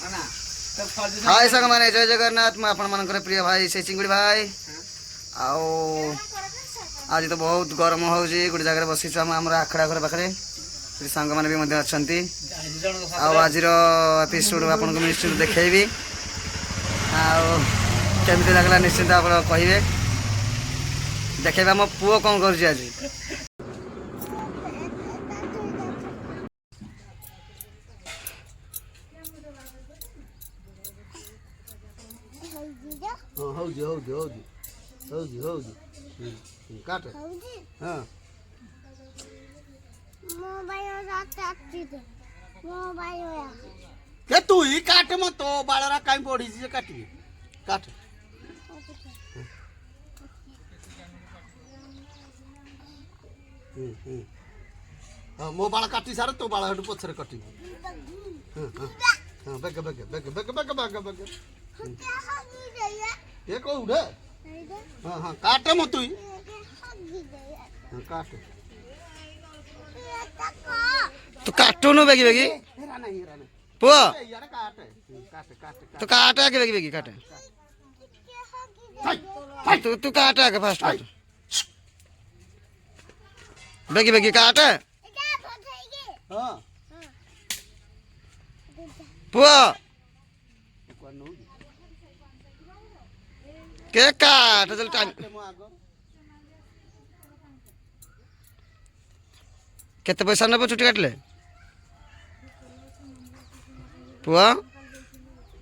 हाय संग माने जय जगन्नाथ मैं आपण मानकर प्रिय भाई से चिंगुड़ी भाई आओ आज तो बहुत गरम हो गोटे जगह बसी आम आखड़ा घर पाखे सांग मैंने भी अच्छा आज एपिसोड आपको निश्चित देखी आमती लगला निश्चिंत आप कहे देखेबा मो पुओ कौन कर आज काट हाँ के तू ही काट मत तो बालरा कहीं पड़ी से काटी काट हाँ मो बाल काटी सारे तो बाल हटू पछरे कटी हाँ बेग बेग बेग बेग बेग बेग बेग ये को उड़े हाँ हाँ काटे मत तू हाँ काट तो काटो न बेगी बेगी पुआ तो काट आके बेगी बेगी काटे तू तू काट आके फास्ट काट बेगी बेगी काट हाँ पुआ के काट चल टाइम केते पैसा नेबो छुट्टी काटले पुआ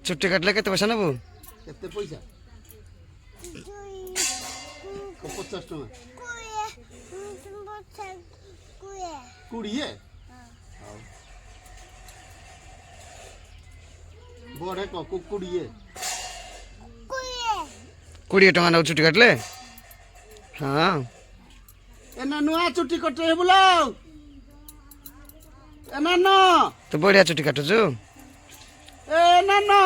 छुट्टी काटले केते पैसा नेबो केते पैसा 50 टका कुड़िए बड़े को कुड़िए 20 टका ना छुट्टी काटले हाँ एना नुआ छुट्टी कटे बुलाओ एना न तो बढ़िया छुट्टी काटो जो ए नानो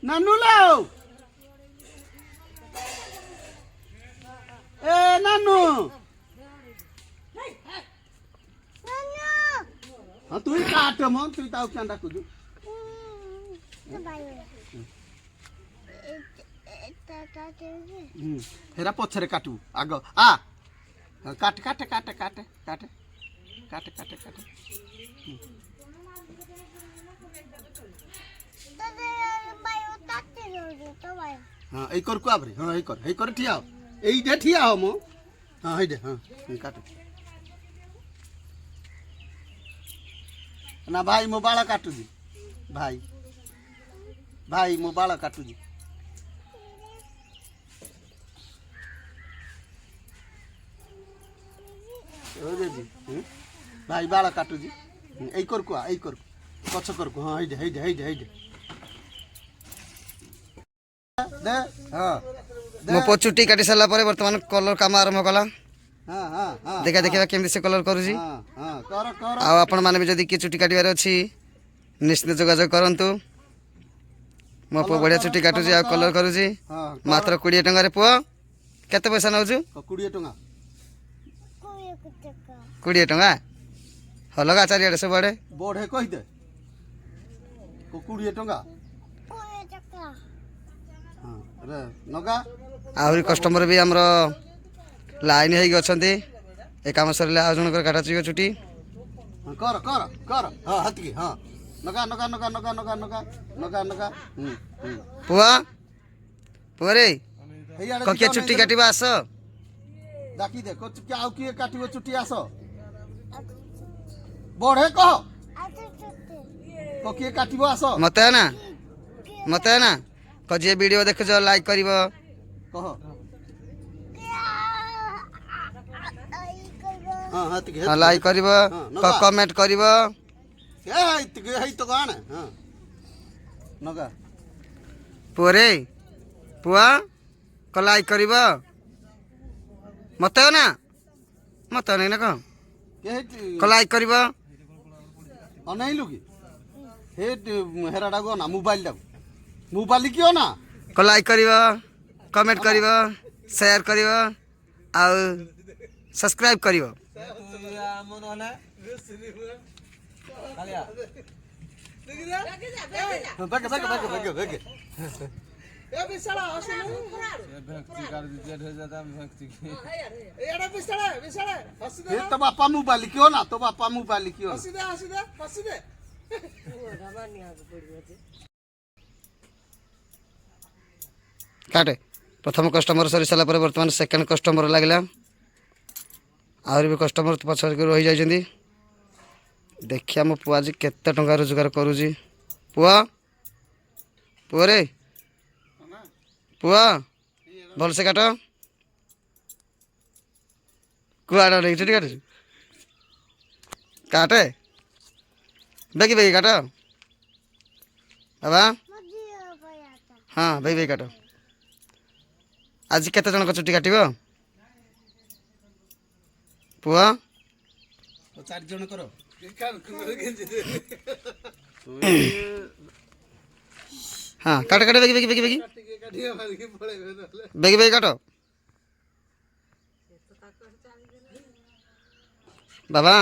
नानू लाओ ए नानू हाँ तू ही काट मन तू ताऊ क्या डाकू जो हेरा पछरे काटू आग आ काट काट काट काट काट काट काट काट हाँ ए कर कुआबरे हाँ ए कर ठिया हो एई दे ठिया हो मो हाँ हे दे हाँ काट ना भाई मो बाला काटू जी भाई भाई मो बाला काटू जी भाई बाला काटू जी ए कर कुआ ए कर पछ कर को हाँ हे दे दे हाँ मो पचुटी काटी सारा पर वर्तमान कलर काम आरंभ कला हाँ हाँ हाँ देखा देखा केमती से कलर करूची हाँ कर कर आ आपण माने भी जदी कि चुटी काटिबार अछि निश्चित जोगाजोग करंतु मो पो बढ़िया चुटी काटुची आ कलर करूची मात्र 20 टका रे पुआ केते पैसा नउछु 20 टका 20 टका हो लगा चारियाडे सब बड़े बढ़े कहि दे को 20 टका हां रे नगा आहुरी कस्टमर भी हमरो लाइन हेगी अछंती ए काम सरले आ जन कर काटा चियो छुट्टी कर कर कर हां हतकी हां नगा नगा नगा नगा नगा नगा नगा नगा पुआ पुरे को के छुट्टी काटिबा आस डाकी दे को के आउ के काटिबो छुट्टी आस बढ़े कह को के काटिबो आस मते ना को जे वीडियो देख जो लाइक करिवो कह हाँ लाइक कर कमेंट कर तो कौन हाँ नगा पुरे पुआ को लाइक कर मत ना मत नहीं ना को लाइक कर अनैलु कि हे हेराडा गो ना मोबाइल क्यों ना को लाइक कर कमेंट कर शेयर कर सब्सक्राइब कर तो बापा मुंह बाली क्यों ना तो बापा मुंह बाली क्यों काटे प्रथम कस्टमर सरी सारा पर बर्तमान सेकंड कस्टमर लगला आहरी भी कस्टमर पछर के रही जाइछन्ती देखिया मो पुआ जी केते टंका रोजगार करूजी पुआ पुआ रे पुआ भल से काट कुआड़ रे ठीक काट काटे बेगी बेगी काट बाबा हाँ बेगी बेगी काट आज केते जन चुटी काटिबो पुआ 4 जन करो हाँ काट काट बेगी बेगी बेगी बेगी बेगी बेगी काटो बाबा